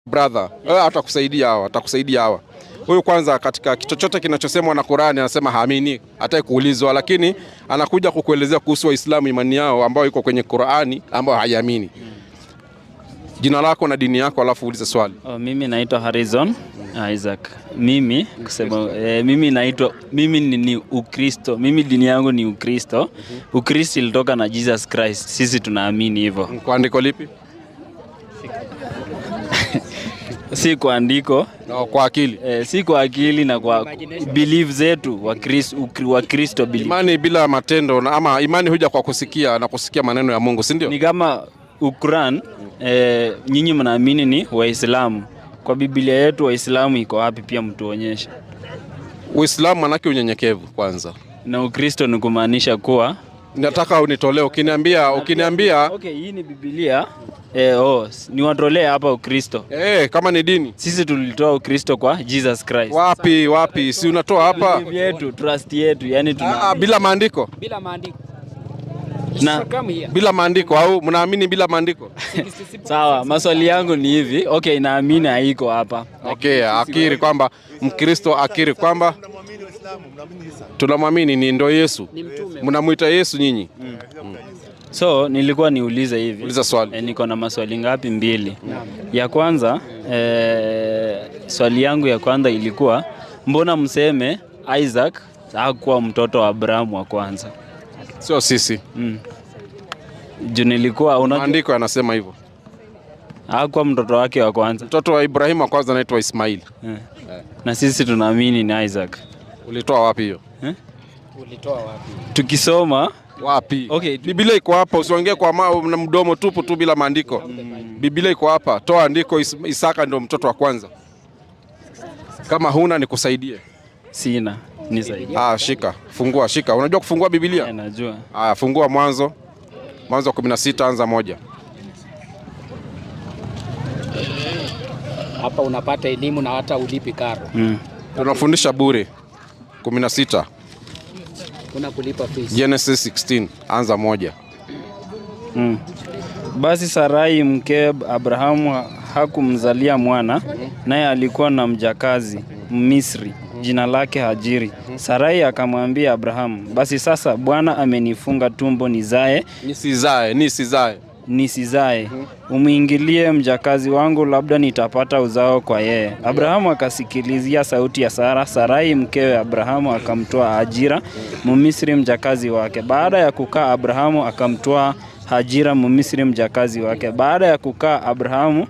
Brother, atakusaidia hawa. Huyu kwanza katika chochote kinachosemwa na Qur'ani anasema haamini, hata kuulizwa, lakini anakuja kukuelezea kuhusu Waislamu imani yao ambayo iko kwenye Qur'ani ambayo haiamini. Jina lako na dini yako alafu ulize swali. Mimi naitwa Harrison Isaac. Mimi ni Ukristo. Mimi dini yangu ni Ukristo. Ukristo ilitoka na Jesus Christ. Sisi tunaamini hivyo. Kwa andiko lipi? Si kwa andiko, kwa akili. Si kwa akili na kwa belief zetu wa Kristo belief. Imani bila matendo ama imani huja kwa kusikia na kusikia maneno ya Mungu, si ndio? Ni kama Quran, nyinyi mnaamini ni Waislamu. Kwa Biblia yetu Waislamu iko wapi pia mtuonyeshe. Uislamu manake unyenyekevu kwanza. Na Ukristo ni kumaanisha kuwa nataka unitolee ukiniambia okay, hii ni Biblia. Ni watolee hapa Ukristo. Kama ni dini. Sisi tulitoa Ukristo kwa Jesus Christ. Wapi? Si unatoa hapa yetu, trust yetu, yani bila maandiko. Bila maandiko au mnaamini bila maandiko? Sawa, maswali yangu ni hivi. Okay, naamini haiko hapa. Okay, akiri kwamba Mkristo akiri kwamba tunamwamini ni ndo Yesu. Mnamuita Yesu nyinyi. So nilikuwa niulize hivi. Uliza swali. Niko na maswali ngapi? Mbili. Ya kwanza, swali yangu ya kwanza ilikuwa mbona mseme Isaac hakuwa mtoto wa Abraham wa kwanza? Sio sisi. Juu nilikuwa maandiko yanasema hivyo. Hakuwa mtoto wake wa kwanza. Mtoto wa Ibrahim wa kwanza anaitwa Ismail. Na sisi tunaamini ni Isaac. Ulitoa wapi hiyo? Ulitoa wapi? Tukisoma wapi? Okay, Biblia iko hapa, usiongee kwa na mdomo tupu tu bila maandiko. Biblia iko hapa, toa andiko. Isaka ndio mtoto wa kwanza. Kama huna nikusaidie. Sina, nisaidie. Shika, fungua, shika. Unajua kufungua Biblia? Najua. Fungua Mwanzo 16 anza 1. Hapa unapata elimu na hata ulipi karo. Tunafundisha bure. 16. Kuna kulipa fees. Genesis 16 anza 1. Basi Sarai mke Abrahamu hakumzalia mwana, naye alikuwa na mjakazi Misri, jina lake Hajiri. Sarai akamwambia Abrahamu, basi sasa Bwana amenifunga tumbo nisizae. Umuingilie mjakazi wangu, labda nitapata uzao kwa yeye. Abrahamu akasikilizia sauti ya Sara. Sarai mkewe Abrahamu akamtoa Hajira Mmisri mjakazi wake. Baada ya kukaa Abrahamu akamtoa Hajira Mmisri mjakazi wake. Baada ya kukaa Abrahamu